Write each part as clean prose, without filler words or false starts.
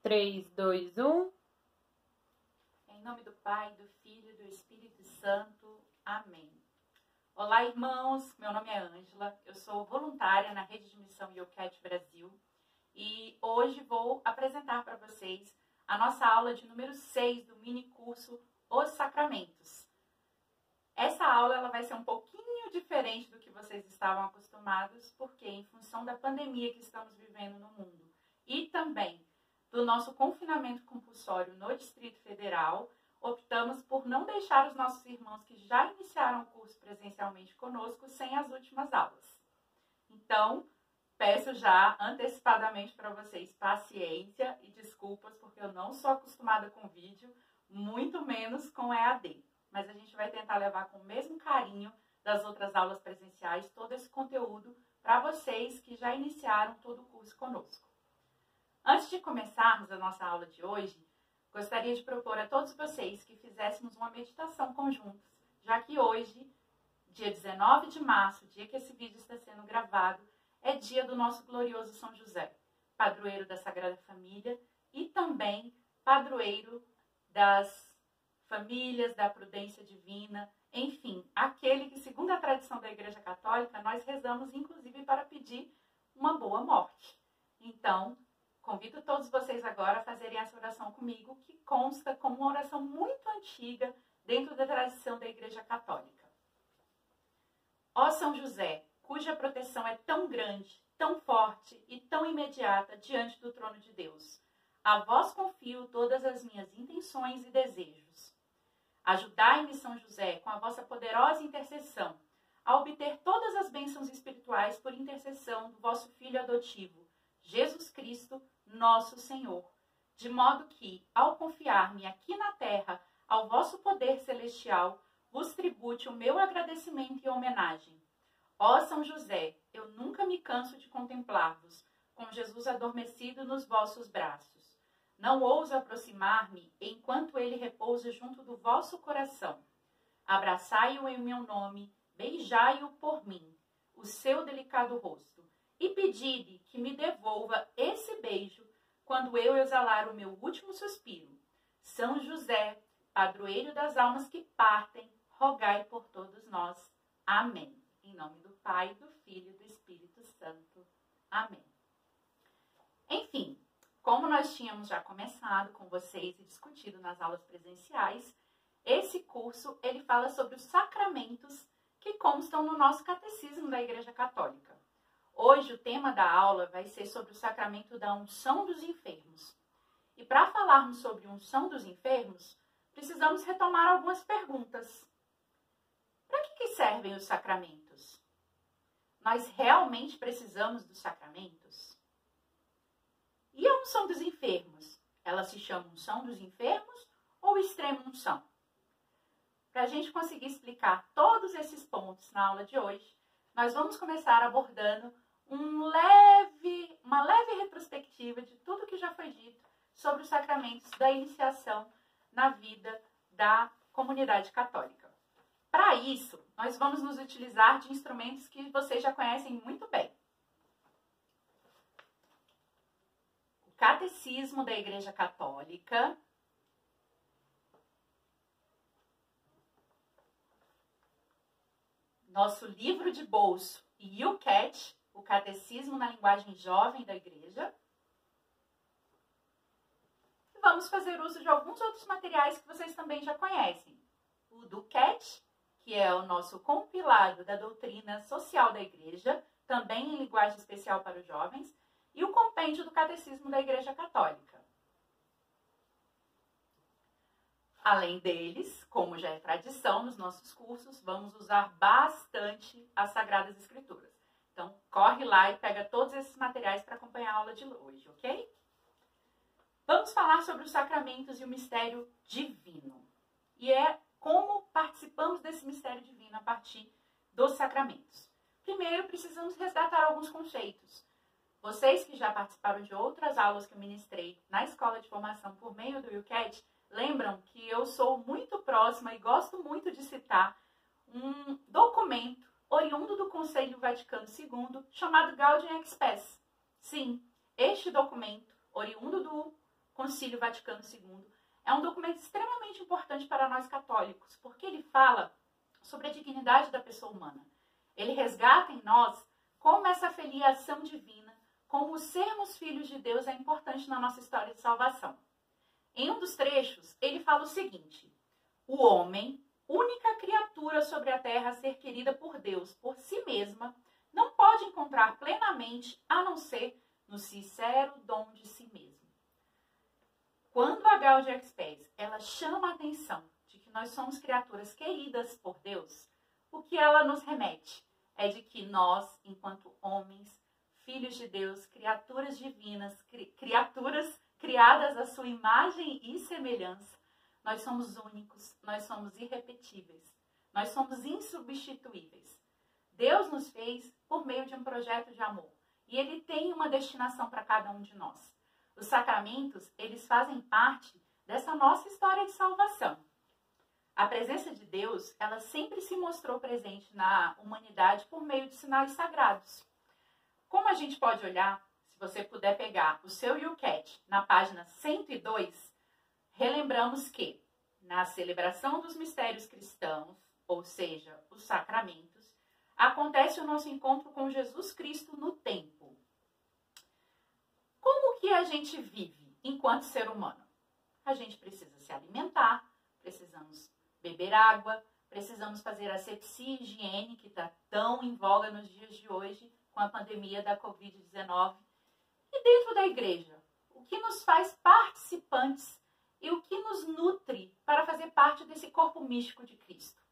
3, 2, 1. Em nome do Pai, do Filho e do Espírito Santo. Amém. Olá, irmãos. Meu nome é Ângela. Eu sou voluntária na Rede de Missão YouCat Brasil. E hoje vou apresentar para vocês a nossa aula de número 6 do mini curso Os Sacramentos. Essa aula ela vai ser um pouquinho diferente do que vocês estavam acostumados, porque em função da pandemia que estamos vivendo no mundo e também do nosso confinamento compulsório no Distrito Federal, optamos por não deixar os nossos irmãos que já iniciaram o curso presencialmente conosco sem as últimas aulas. Então, peço já antecipadamente para vocês paciência e desculpas, porque eu não sou acostumada com vídeo, muito menos com EAD. Mas a gente vai tentar levar com o mesmo carinho das outras aulas presenciais todo esse conteúdo para vocês que já iniciaram todo o curso conosco. Antes de começarmos a nossa aula de hoje, gostaria de propor a todos vocês que fizéssemos uma meditação conjuntos, já que hoje, dia 19 de março, dia que esse vídeo está sendo gravado, é dia do nosso glorioso São José, padroeiro da Sagrada Família e também padroeiro das famílias, da prudência divina, enfim, aquele que, segundo a tradição da Igreja Católica, nós rezamos inclusive para pedir uma boa morte. Então, convido todos vocês agora a fazerem essa oração comigo, que consta como uma oração muito antiga dentro da tradição da Igreja Católica. Ó São José, cuja proteção é tão grande, tão forte e tão imediata diante do trono de Deus, a vós confio todas as minhas intenções e desejos. Ajudai-me, São José, com a vossa poderosa intercessão, a obter todas as bênçãos espirituais por intercessão do vosso Filho adotivo, Jesus Cristo, nosso Senhor, de modo que, ao confiar-me aqui na terra ao vosso poder celestial, vos tribute o meu agradecimento e homenagem. Ó São José, eu nunca me canso de contemplar-vos, com Jesus adormecido nos vossos braços. Não ouso aproximar-me enquanto ele repousa junto do vosso coração. Abraçai-o em meu nome, beijai-o por mim, o seu delicado rosto, e pedi-lhe que me devolva esse beijo quando eu exalar o meu último suspiro. São José, padroeiro das almas que partem, rogai por todos nós. Amém. Em nome do Pai, do Filho e do Espírito Santo. Amém. Enfim, como nós tínhamos já começado com vocês e discutido nas aulas presenciais, esse curso ele fala sobre os sacramentos que constam no nosso catecismo da Igreja Católica. Hoje o tema da aula vai ser sobre o sacramento da unção dos enfermos. E para falarmos sobre a unção dos enfermos, precisamos retomar algumas perguntas. Para que servem os sacramentos? Nós realmente precisamos dos sacramentos? E a unção dos enfermos? Ela se chama unção dos enfermos ou extrema unção? Para a gente conseguir explicar todos esses pontos na aula de hoje, nós vamos começar abordando uma leve retrospectiva de tudo que já foi dito sobre os sacramentos da iniciação na vida da comunidade católica. Para isso, nós vamos nos utilizar de instrumentos que vocês já conhecem muito bem. O Catecismo da Igreja Católica, nosso livro de bolso e YouCat, o Catecismo na Linguagem Jovem da Igreja. E vamos fazer uso de alguns outros materiais que vocês também já conhecem. O DuCat, que é o nosso compilado da doutrina social da Igreja, também em linguagem especial para os jovens, e o compêndio do Catecismo da Igreja Católica. Além deles, como já é tradição nos nossos cursos, vamos usar bastante as Sagradas Escrituras. Então, corre lá e pega todos esses materiais para acompanhar a aula de hoje, ok? Vamos falar sobre os sacramentos e o mistério divino. E é como participamos desse mistério divino a partir dos sacramentos. Primeiro, precisamos resgatar alguns conceitos. Vocês que já participaram de outras aulas que eu ministrei na Escola de Formação por meio do YouCat, lembram que eu sou muito próxima e gosto muito de citar um documento oriundo do Conselho Vaticano II, chamado Gaudium et Spes. Sim, este documento, oriundo do Concílio Vaticano II, é um documento extremamente importante para nós católicos, porque ele fala sobre a dignidade da pessoa humana. Ele resgata em nós como essa filiação divina, como sermos filhos de Deus é importante na nossa história de salvação. Em um dos trechos, ele fala o seguinte: o homem, única criatura sobre a terra a ser querida por Deus, por si mesma, não pode encontrar plenamente a não ser no sincero dom de si mesmo. Quando a Gaudium et Spes, ela chama a atenção de que nós somos criaturas queridas por Deus, o que ela nos remete é de que nós, enquanto homens, filhos de Deus, criaturas divinas, criaturas criadas à sua imagem e semelhança, nós somos únicos, nós somos irrepetíveis, nós somos insubstituíveis. Deus nos fez por meio de um projeto de amor e Ele tem uma destinação para cada um de nós. Os sacramentos, eles fazem parte dessa nossa história de salvação. A presença de Deus, ela sempre se mostrou presente na humanidade por meio de sinais sagrados. Como a gente pode olhar, se você puder pegar o seu YouCat na página 102, relembramos que na celebração dos mistérios cristãos, ou seja, os sacramentos, acontece o nosso encontro com Jesus Cristo no tempo. Como que a gente vive enquanto ser humano? A gente precisa se alimentar, precisamos beber água, precisamos fazer asepsia e higiene, que está tão em voga nos dias de hoje, com a pandemia da Covid-19. E dentro da igreja, o que nos faz participantes e o que nos nutre para fazer parte desse corpo místico de Cristo?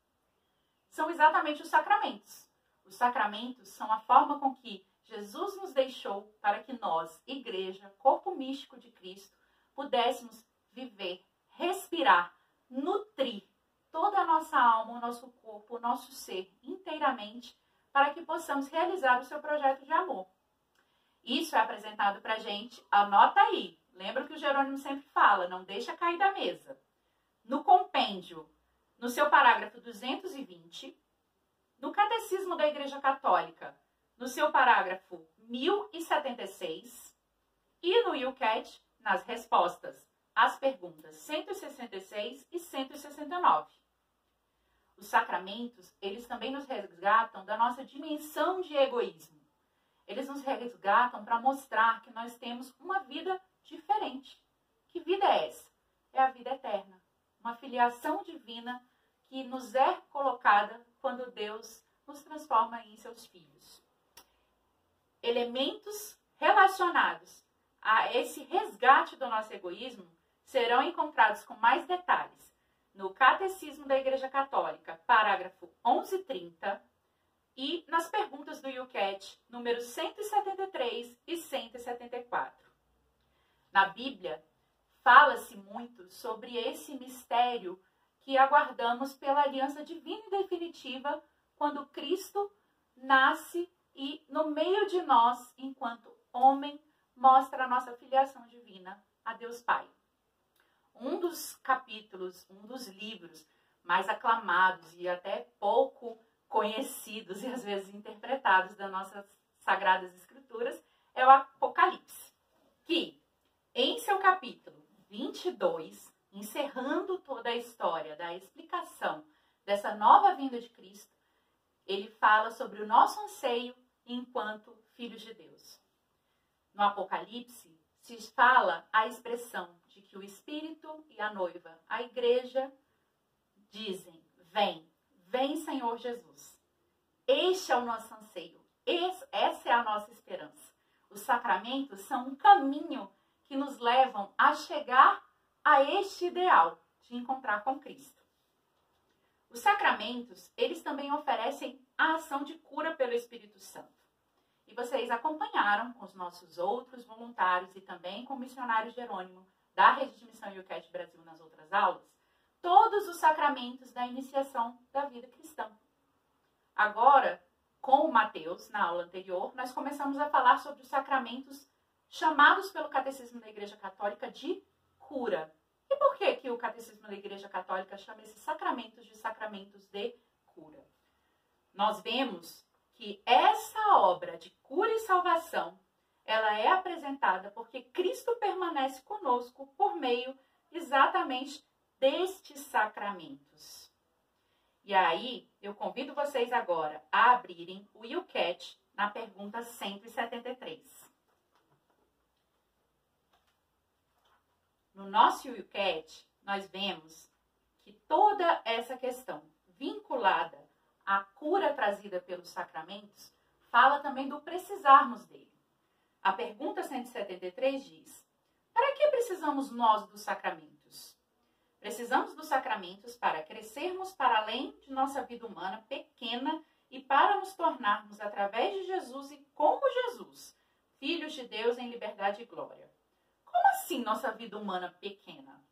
São exatamente os sacramentos. Os sacramentos são a forma com que Jesus nos deixou para que nós, igreja, corpo místico de Cristo, pudéssemos viver, respirar, nutrir toda a nossa alma, o nosso corpo, o nosso ser inteiramente, para que possamos realizar o seu projeto de amor. Isso é apresentado para a gente, anota aí, lembra o que o Jerônimo sempre fala, não deixa cair da mesa. No compêndio, no seu parágrafo 220, no Catecismo da Igreja Católica, no seu parágrafo 1076, e no YouCat, nas respostas às perguntas 166 e 169. Os sacramentos, eles também nos resgatam da nossa dimensão de egoísmo. Eles nos resgatam para mostrar que nós temos uma vida diferente. Que vida é essa? É a vida eterna. Uma filiação divina que nos é colocada quando Deus nos transforma em seus filhos. Elementos relacionados a esse resgate do nosso egoísmo serão encontrados com mais detalhes no Catecismo da Igreja Católica, parágrafo 1130, e nas perguntas do YouCat, números 173 e 174. Na Bíblia, fala-se muito sobre esse mistério que aguardamos pela aliança divina e definitiva quando Cristo nasce e, no meio de nós, enquanto homem, mostra a nossa filiação divina a Deus Pai. Um dos capítulos, um dos livros mais aclamados e até pouco conhecidos e às vezes interpretados das nossas Sagradas Escrituras é o Apocalipse, que em seu capítulo 22, encerrando toda a história da explicação dessa nova vinda de Cristo, ele fala sobre o nosso anseio enquanto filhos de Deus. No Apocalipse, se fala a expressão de que o Espírito e a noiva, a igreja, dizem: vem, vem Senhor Jesus. Este é o nosso anseio, essa é a nossa esperança. Os sacramentos são um caminho que nos levam a chegar a este ideal de encontrar com Cristo. Os sacramentos, eles também oferecem a ação de cura pelo Espírito Santo. E vocês acompanharam com os nossos outros voluntários e também com o missionário Jerônimo da Rede de Missão YouCat Brasil nas outras aulas, todos os sacramentos da iniciação da vida cristã. Agora, com o Mateus, na aula anterior, nós começamos a falar sobre os sacramentos chamados pelo Catecismo da Igreja Católica de cura. E por que o Catecismo da Igreja Católica chama esses sacramentos de sacramentos de cura? Nós vemos que essa obra de cura e salvação, ela é apresentada porque Cristo permanece conosco por meio exatamente destes sacramentos. E aí, eu convido vocês agora a abrirem o YouCat na pergunta 173. No nosso YouCat, nós vemos que toda essa questão vinculada à cura trazida pelos sacramentos fala também do precisarmos dele. A pergunta 173 diz: para que precisamos nós dos sacramentos? Precisamos dos sacramentos para crescermos para além de nossa vida humana pequena e para nos tornarmos, através de Jesus e como Jesus, filhos de Deus em liberdade e glória. Como assim nossa vida humana pequena?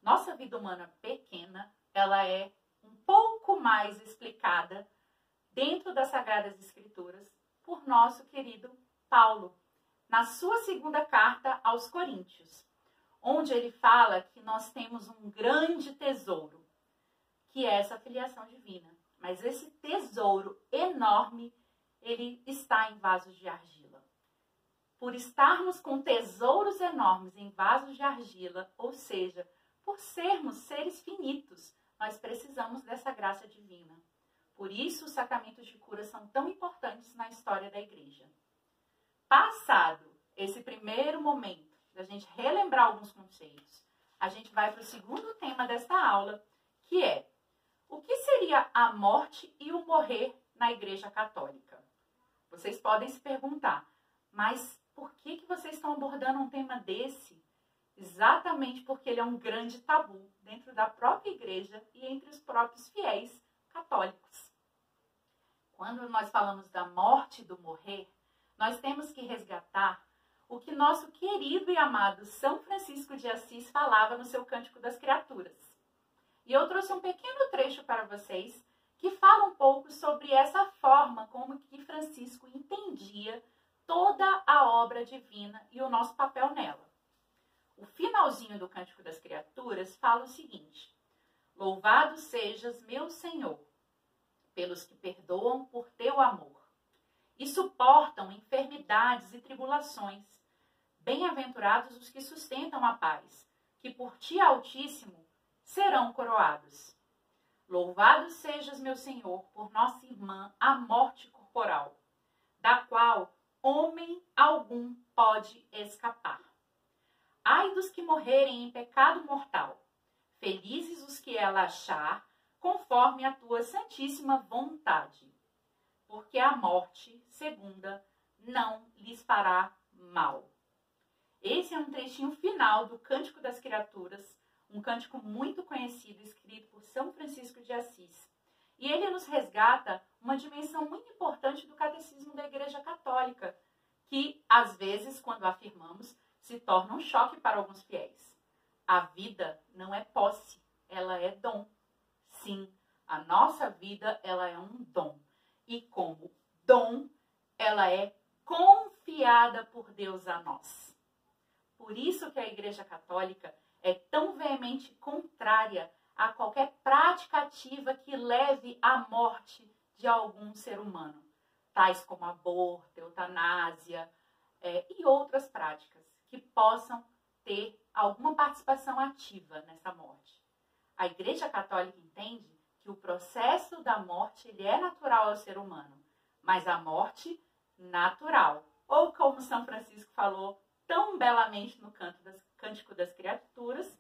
Nossa vida humana pequena, ela é um pouco mais explicada dentro das Sagradas Escrituras por nosso querido Paulo, na sua segunda carta aos Coríntios, onde ele fala que nós temos um grande tesouro, que é essa filiação divina. Mas esse tesouro enorme, ele está em vasos de argila. Por estarmos com tesouros enormes em vasos de argila, ou seja, por sermos seres finitos, nós precisamos dessa graça divina. Por isso, os sacramentos de cura são tão importantes na história da igreja. Passado esse primeiro momento da gente relembrar alguns conceitos, a gente vai para o segundo tema desta aula, que é: o que seria a morte e o morrer na Igreja Católica? Vocês podem se perguntar, mas por que vocês estão abordando um tema desse? Exatamente porque ele é um grande tabu dentro da própria igreja e entre os próprios fiéis católicos. Quando nós falamos da morte e do morrer, nós temos que resgatar o que nosso querido e amado São Francisco de Assis falava no seu Cântico das Criaturas. E eu trouxe um pequeno trecho para vocês que fala um pouco sobre essa forma como que Francisco entendia toda a obra divina e o nosso papel nela. O finalzinho do Cântico das Criaturas fala o seguinte: louvado sejas, meu Senhor, pelos que perdoam por teu amor e suportam enfermidades e tribulações. Bem-aventurados os que sustentam a paz, que por ti, Altíssimo, serão coroados. Louvado sejas, meu Senhor, por nossa irmã, a morte corporal, da qual homem algum pode escapar. Ai dos que morrerem em pecado mortal, felizes os que ela achar, conforme a tua santíssima vontade, porque a morte segunda não lhes fará mal. Esse é um trechinho final do Cântico das Criaturas, um cântico muito conhecido, escrito por São Francisco de Assis. E ele nos resgata uma dimensão muito importante do catecismo da Igreja Católica, que, às vezes, quando afirmamos, se torna um choque para alguns fiéis. A vida não é posse, ela é dom. Sim, a nossa vida, ela é um dom. E como dom, ela é confiada por Deus a nós. Por isso que a Igreja Católica é tão veemente contrária a qualquer prática ativa que leve à morte de algum ser humano, tais como aborto, eutanásia e outras práticas que possam ter alguma participação ativa nessa morte. A Igreja Católica entende que o processo da morte ele é natural ao ser humano, mas a morte natural, ou como São Francisco falou tão belamente no Cântico das Criaturas,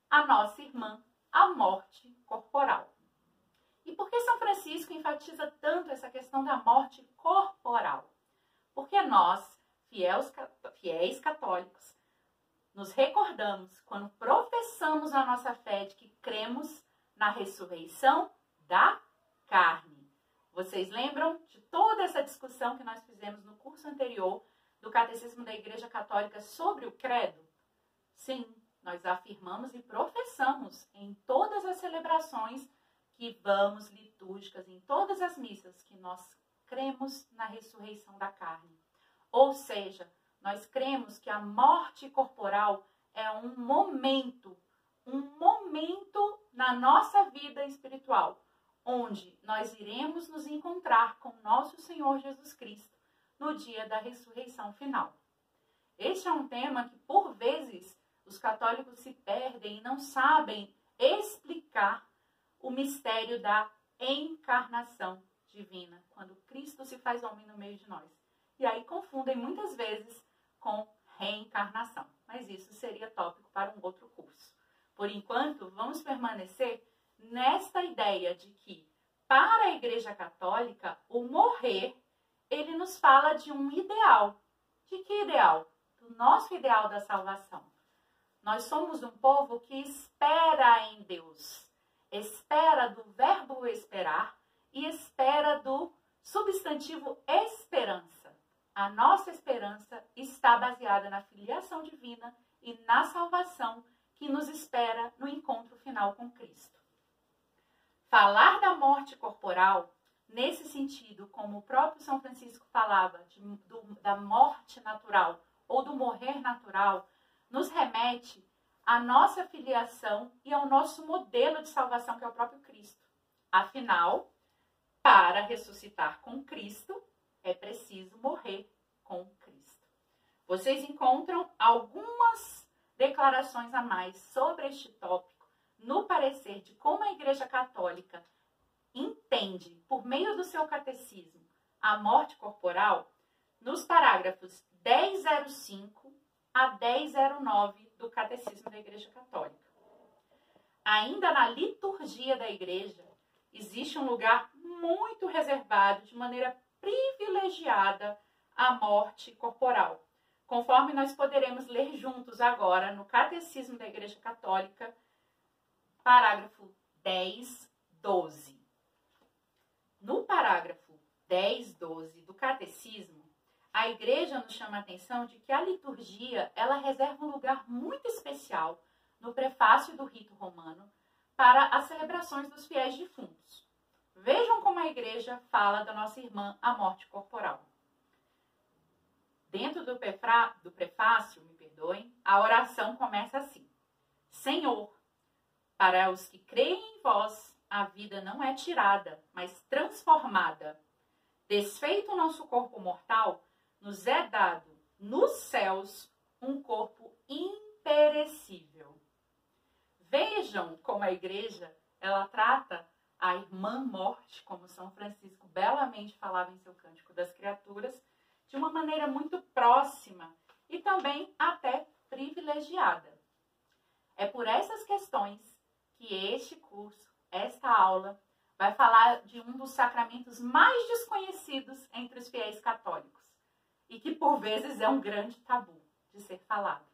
a nossa irmã, a morte corporal. E por que São Francisco enfatiza tanto essa questão da morte corporal? Porque nós, fiéis católicos, nos recordamos quando professamos a nossa fé de que cremos na ressurreição da carne. Vocês lembram de toda essa discussão que nós fizemos no curso anterior do Catecismo da Igreja Católica sobre o credo? Sim, nós afirmamos e professamos em todas as celebrações que vamos litúrgicas, em todas as missas, que nós cremos na ressurreição da carne. Ou seja, nós cremos que a morte corporal é um momento na nossa vida espiritual, onde nós iremos nos encontrar com nosso Senhor Jesus Cristo no dia da ressurreição final. Este é um tema que, por vezes, os católicos se perdem e não sabem explicar o mistério da encarnação divina, quando Cristo se faz homem no meio de nós. E aí confundem muitas vezes com reencarnação. Mas isso seria tópico para um outro curso. Por enquanto, vamos permanecer nesta ideia de que, para a Igreja Católica, o morrer, ele nos fala de um ideal. De que ideal? Do nosso ideal da salvação. Nós somos um povo que espera em Deus. Espera do verbo esperar e espera do substantivo esperança. A nossa esperança está baseada na filiação divina e na salvação que nos espera no encontro final com Cristo. Falar da morte corporal, nesse sentido, como o próprio São Francisco falava, da morte natural ou do morrer natural, nos remete à nossa filiação e ao nosso modelo de salvação, que é o próprio Cristo. Afinal, para ressuscitar com Cristo, é preciso morrer com Cristo. Vocês encontram algumas declarações a mais sobre este tópico no parecer de como a Igreja Católica entende, por meio do seu catecismo, a morte corporal, nos parágrafos 1005 a 1009 do Catecismo da Igreja Católica. Ainda na liturgia da Igreja, existe um lugar muito reservado, de maneira privilegiada, à morte corporal, conforme nós poderemos ler juntos agora no Catecismo da Igreja Católica, parágrafo 10:12. No parágrafo 10:12 do Catecismo, a Igreja nos chama a atenção de que a liturgia, ela reserva um lugar muito especial no prefácio do rito romano para as celebrações dos fiéis defuntos. Vejam como a Igreja fala da nossa irmã, a morte corporal. Dentro do prefácio, me perdoem, a oração começa assim: Senhor, para os que creem em vós, a vida não é tirada, mas transformada. Desfeito o nosso corpo mortal, nos é dado nos céus um corpo imperecível. Vejam como a Igreja, ela trata a irmã morte, como São Francisco belamente falava em seu Cântico das Criaturas, de uma maneira muito próxima e também até privilegiada. É por essas questões que este curso, esta aula, vai falar de um dos sacramentos mais desconhecidos entre os fiéis católicos e que, por vezes, é um grande tabu de ser falado.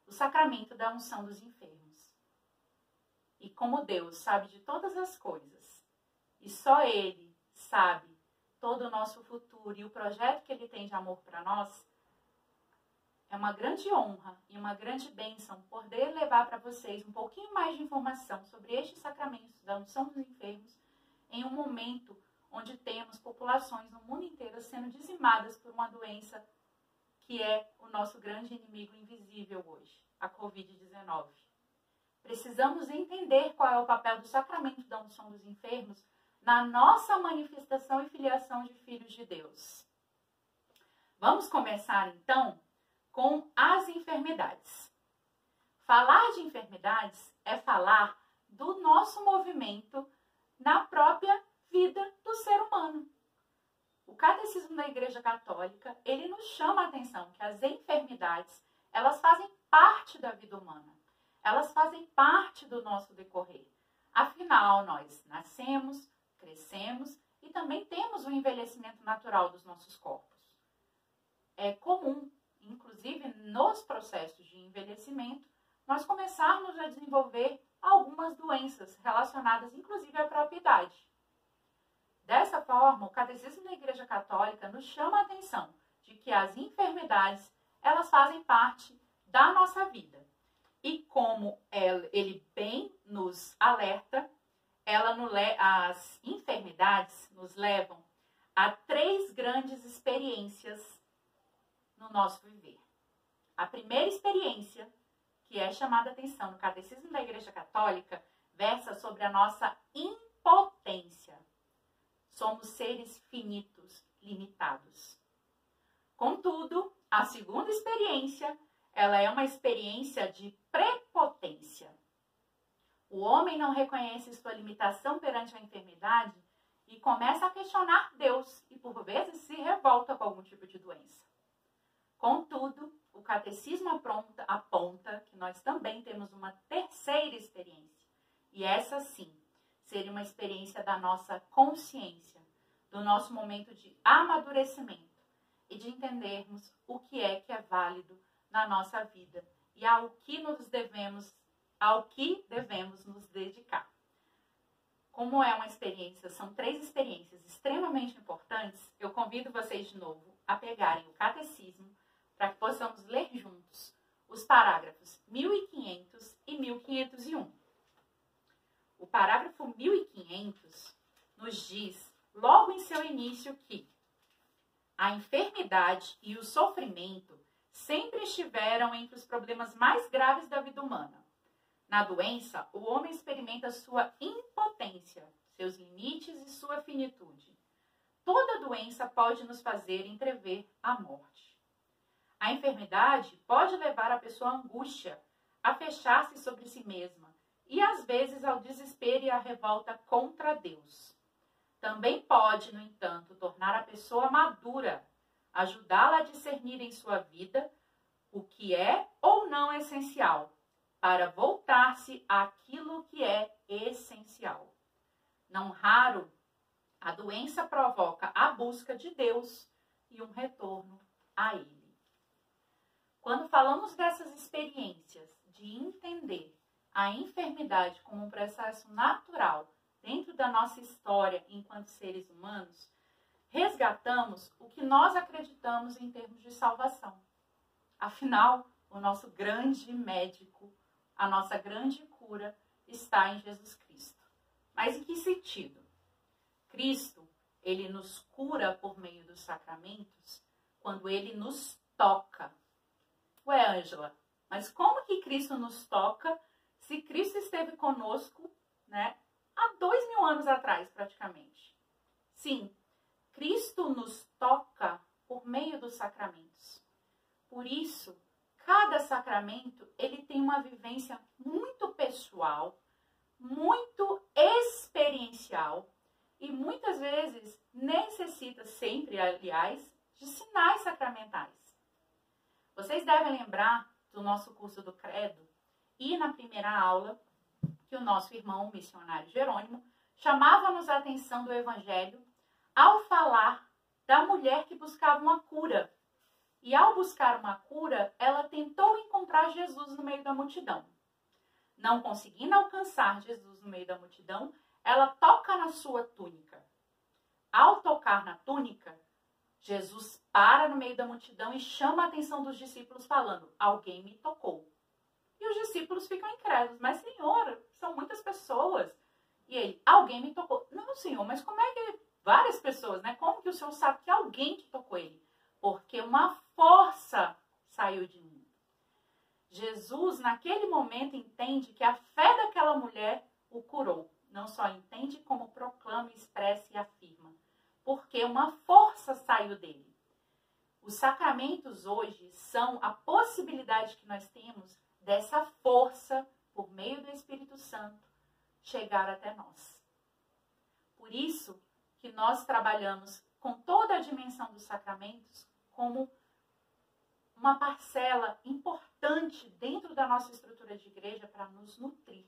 O sacramento da unção dos enfermos. E como Deus sabe de todas as coisas, e só Ele sabe todo o nosso futuro e o projeto que Ele tem de amor para nós, é uma grande honra e uma grande bênção poder levar para vocês um pouquinho mais de informação sobre este sacramento da unção dos enfermos em um momento onde temos populações no mundo inteiro sendo dizimadas por uma doença que é o nosso grande inimigo invisível hoje, a Covid-19. Precisamos entender qual é o papel do sacramento da unção dos enfermos na nossa manifestação e filiação de filhos de Deus. Vamos começar, então, com as enfermidades. Falar de enfermidades é falar do nosso movimento na própria vida do ser humano. O Catecismo da Igreja Católica, ele nos chama a atenção que as enfermidades, elas fazem parte da vida humana. Elas fazem parte do nosso decorrer. Afinal, nós nascemos, crescemos e também temos o envelhecimento natural dos nossos corpos. É comum, inclusive nos processos de envelhecimento, nós começarmos a desenvolver algumas doenças relacionadas inclusive à própria idade. Dessa forma, o Catecismo da Igreja Católica nos chama a atenção de que as enfermidades, elas fazem parte da nossa vida. E como ele bem nos alerta, as enfermidades nos levam a 3 grandes experiências no nosso viver. A primeira experiência, que é chamada a atenção no Catecismo da Igreja Católica, versa sobre a nossa impotência. Somos seres finitos, limitados. Contudo, A segunda experiência, ela é uma experiência de prepotência. O homem não reconhece sua limitação perante a enfermidade e começa a questionar Deus e, por vezes, se revolta com algum tipo de doença. Contudo, o catecismo aponta que nós também temos uma terceira experiência. E essa, sim, seria uma experiência da nossa consciência, do nosso momento de amadurecimento e de entendermos o que é válido na nossa vida e ao que devemos nos dedicar. Como é uma experiência, são 3 experiências extremamente importantes, eu convido vocês de novo a pegarem o catecismo para que possamos ler juntos os parágrafos 1500 e 1501. O parágrafo 1500 nos diz, logo em seu início, que a enfermidade e o sofrimento sempre estiveram entre os problemas mais graves da vida humana. Na doença, o homem experimenta sua impotência, seus limites e sua finitude. Toda doença pode nos fazer entrever a morte. A enfermidade pode levar a pessoa à angústia, a fechar-se sobre si mesma e, às vezes, ao desespero e à revolta contra Deus. Também pode, no entanto, tornar a pessoa madura, ajudá-la a discernir em sua vida o que é ou não essencial, para voltar-se àquilo que é essencial. Não raro, a doença provoca a busca de Deus e um retorno a Ele. Quando falamos dessas experiências de entender a enfermidade como um processo natural dentro da nossa história enquanto seres humanos, resgatamos o que nós acreditamos em termos de salvação. Afinal, o nosso grande médico, a nossa grande cura está em Jesus Cristo. Mas em que sentido? Cristo, ele nos cura por meio dos sacramentos quando ele nos toca. Ué, Ângela, mas como que Cristo nos toca se Cristo esteve conosco, né, há 2000 anos atrás, praticamente? Sim, Cristo nos toca por meio dos sacramentos. Por isso, cada sacramento, ele tem uma vivência muito pessoal, muito experiencial e muitas vezes necessita sempre, aliás, de sinais sacramentais. Vocês devem lembrar do nosso curso do Credo e na primeira aula que o nosso irmão missionário Jerônimo chamava-nos a atenção do Evangelho ao falar da mulher que buscava uma cura. E ao buscar uma cura, ela tentou encontrar Jesus no meio da multidão. Não conseguindo alcançar Jesus no meio da multidão, ela toca na sua túnica. Ao tocar na túnica, Jesus para no meio da multidão e chama a atenção dos discípulos falando, alguém me tocou. E os discípulos ficam incrédulos, mas Senhor, são muitas pessoas. E ele, alguém me tocou. Não, Senhor, mas como é que várias pessoas, né? Como que o Senhor sabe que alguém que tocou ele? Porque uma força saiu de mim. Jesus, naquele momento, entende que a fé daquela mulher o curou. Não só entende, como proclama, expressa e afirma. Porque uma força saiu dele. Os sacramentos hoje são a possibilidade que nós temos dessa força, por meio do Espírito Santo, chegar até nós. Por isso que nós trabalhamos com toda a dimensão dos sacramentos como uma parcela importante dentro da nossa estrutura de igreja para nos nutrir.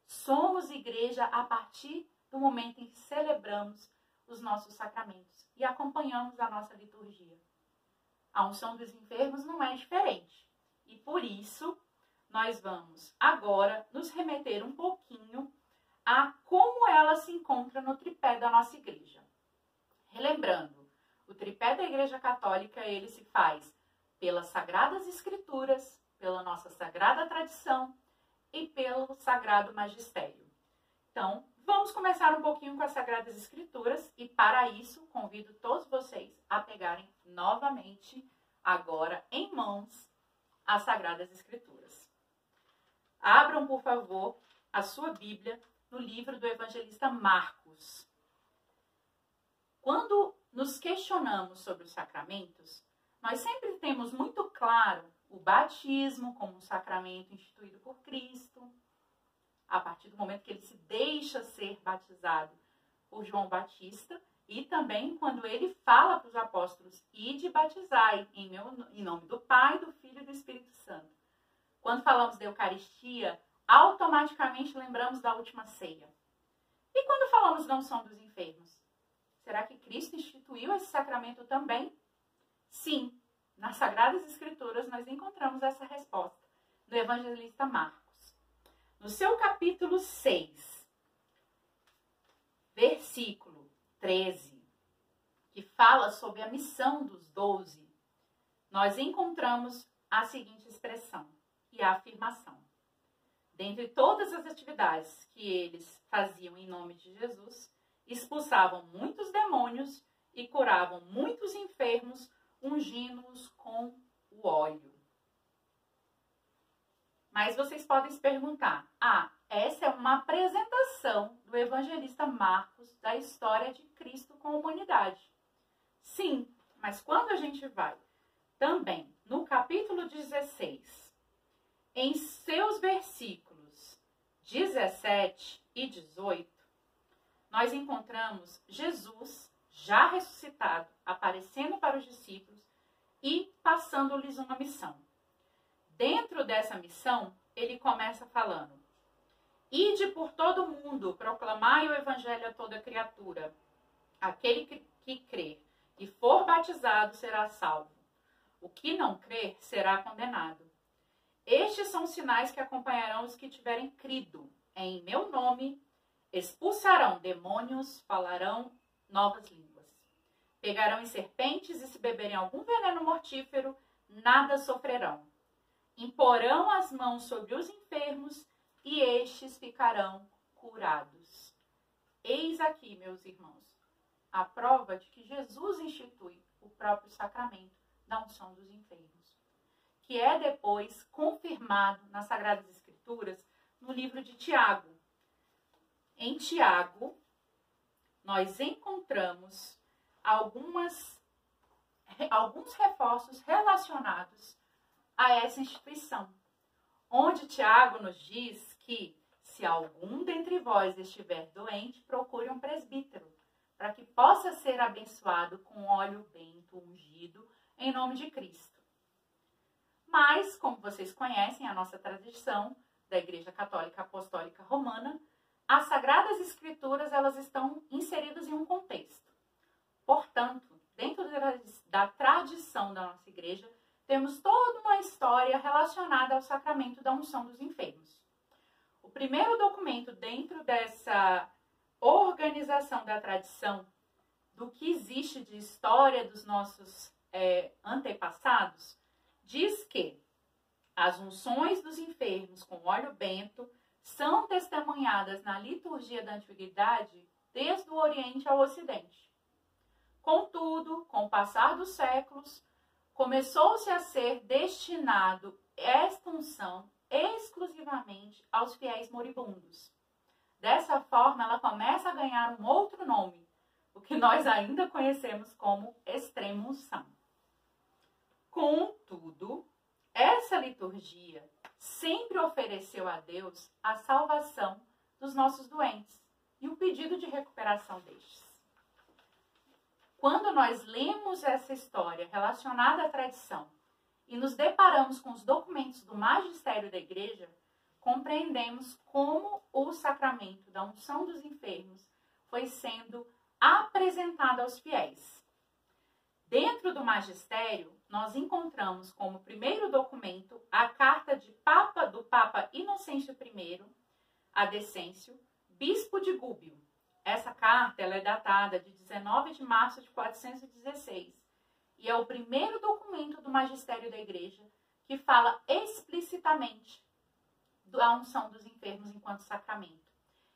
Somos igreja a partir do momento em que celebramos os nossos sacramentos e acompanhamos a nossa liturgia. A unção dos enfermos não é diferente. E por isso, nós vamos agora nos remeter um pouquinho a como ela se encontra no tripé da nossa igreja. Relembrando, o tripé da Igreja Católica, ele se faz pelas Sagradas Escrituras, pela nossa Sagrada Tradição e pelo Sagrado Magistério. Então, vamos começar um pouquinho com as Sagradas Escrituras e, para isso, convido todos vocês a pegarem novamente, agora em mãos, as Sagradas Escrituras. Abram, por favor, a sua Bíblia no livro do evangelista Marcos. Quando nos questionamos sobre os sacramentos, nós sempre temos muito claro o batismo como um sacramento instituído por Cristo, a partir do momento que ele se deixa ser batizado por João Batista, e também quando ele fala para os apóstolos, ide batizai em nome do Pai, do Filho e do Espírito Santo. Quando falamos da Eucaristia, automaticamente lembramos da última ceia. E quando falamos da unção dos enfermos? Será que Cristo instituiu esse sacramento também? Sim, nas Sagradas Escrituras nós encontramos essa resposta no evangelista Marcos. No seu capítulo 6, versículo 13, que fala sobre a missão dos 12, nós encontramos a seguinte expressão e a afirmação. Dentre todas as atividades que eles faziam em nome de Jesus, expulsavam muitos demônios e curavam muitos enfermos, ungindo-os com o óleo. Mas vocês podem se perguntar, essa é uma apresentação do evangelista Marcos da história de Cristo com a humanidade. Sim, mas quando a gente vai também no capítulo 16, em seus versículos 17 e 18, nós encontramos Jesus já ressuscitado, aparecendo para os discípulos e passando-lhes uma missão. Dentro dessa missão, ele começa falando: ide por todo mundo, proclamai o evangelho a toda criatura. Aquele que crer e for batizado será salvo. O que não crer será condenado. Estes são os sinais que acompanharão os que tiverem crido. Em meu nome expulsarão demônios, falarão novas línguas. Pegarão em serpentes e se beberem algum veneno mortífero, nada sofrerão. Imporão as mãos sobre os enfermos e estes ficarão curados. Eis aqui, meus irmãos, a prova de que Jesus institui o próprio sacramento da unção dos enfermos, que é depois confirmado nas Sagradas Escrituras no livro de Tiago. Em Tiago, nós encontramos alguns reforços relacionados a essa instituição, onde Tiago nos diz que se algum dentre vós estiver doente, procure um presbítero, para que possa ser abençoado com óleo bento ungido em nome de Cristo. Mas, como vocês conhecem a nossa tradição da Igreja Católica Apostólica Romana, as Sagradas Escrituras elas estão inseridas em um contexto. Portanto, dentro da tradição da nossa igreja, temos toda uma história relacionada ao sacramento da unção dos enfermos. O primeiro documento dentro dessa organização da tradição, do que existe de história dos nossos antepassados, diz que as unções dos enfermos com óleo bento são testemunhadas na liturgia da antiguidade desde o Oriente ao Ocidente. Contudo, com o passar dos séculos, começou-se a ser destinado esta unção exclusivamente aos fiéis moribundos. Dessa forma, ela começa a ganhar um outro nome, o que nós ainda conhecemos como extrema unção. Contudo, essa liturgia sempre ofereceu a Deus a salvação dos nossos doentes e o pedido de recuperação destes. Quando nós lemos essa história relacionada à tradição e nos deparamos com os documentos do magistério da igreja, compreendemos como o sacramento da unção dos enfermos foi sendo apresentado aos fiéis. Dentro do magistério, nós encontramos como primeiro documento a carta do Papa Inocêncio I, a Decêncio, bispo de Gúbio. Essa carta ela é datada de 19 de março de 416 e é o primeiro documento do magistério da igreja que fala explicitamente da unção dos enfermos enquanto sacramento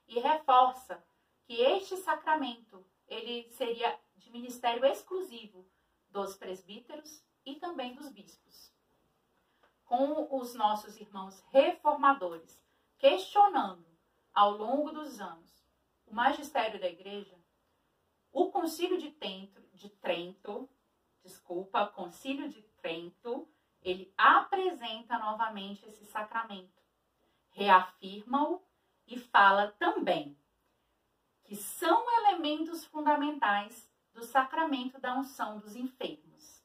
e reforça que este sacramento ele seria de ministério exclusivo dos presbíteros e também dos bispos. Com os nossos irmãos reformadores questionando ao longo dos anos o magistério da igreja, o Concílio de Trento, Concílio de Trento, ele apresenta novamente esse sacramento, reafirma-o e fala também que são elementos fundamentais do sacramento da unção dos enfermos.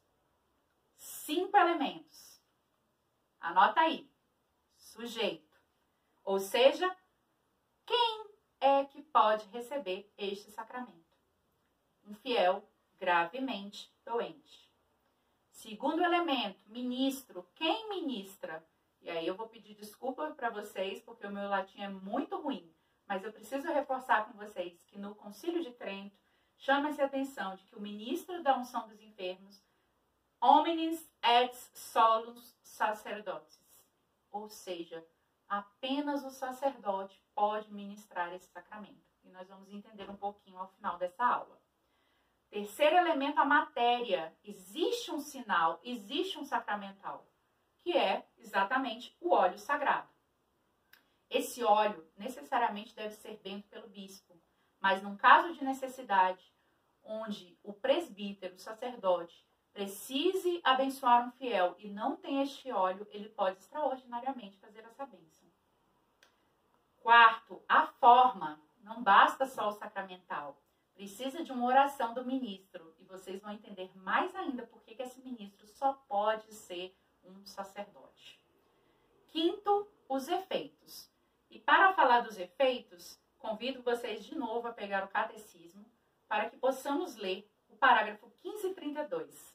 5 elementos. Anota aí. Sujeito. Ou seja, quem é que pode receber este sacramento? Um fiel gravemente doente. Segundo elemento, ministro. Quem ministra? E aí eu vou pedir desculpa para vocês, porque o meu latim é muito ruim. Mas eu preciso reforçar com vocês que no Concílio de Trento chama-se a atenção de que o ministro da unção dos enfermos, hominis et solus sacerdotes, ou seja, apenas o sacerdote pode ministrar esse sacramento. E nós vamos entender um pouquinho ao final dessa aula. Terceiro elemento, a matéria. Existe um sinal, existe um sacramental, que é exatamente o óleo sagrado. Esse óleo necessariamente deve ser bento pelo bispo, mas num caso de necessidade, onde o presbítero, o sacerdote, precise abençoar um fiel e não tem este óleo, ele pode extraordinariamente fazer essa bênção. Quarto, a forma. Não basta só o sacramental. Precisa de uma oração do ministro. E vocês vão entender mais ainda por que esse ministro só pode ser um sacerdote. Quinto, os efeitos. E para falar dos efeitos, convido vocês de novo a pegar o catecismo para que possamos ler o parágrafo 1532.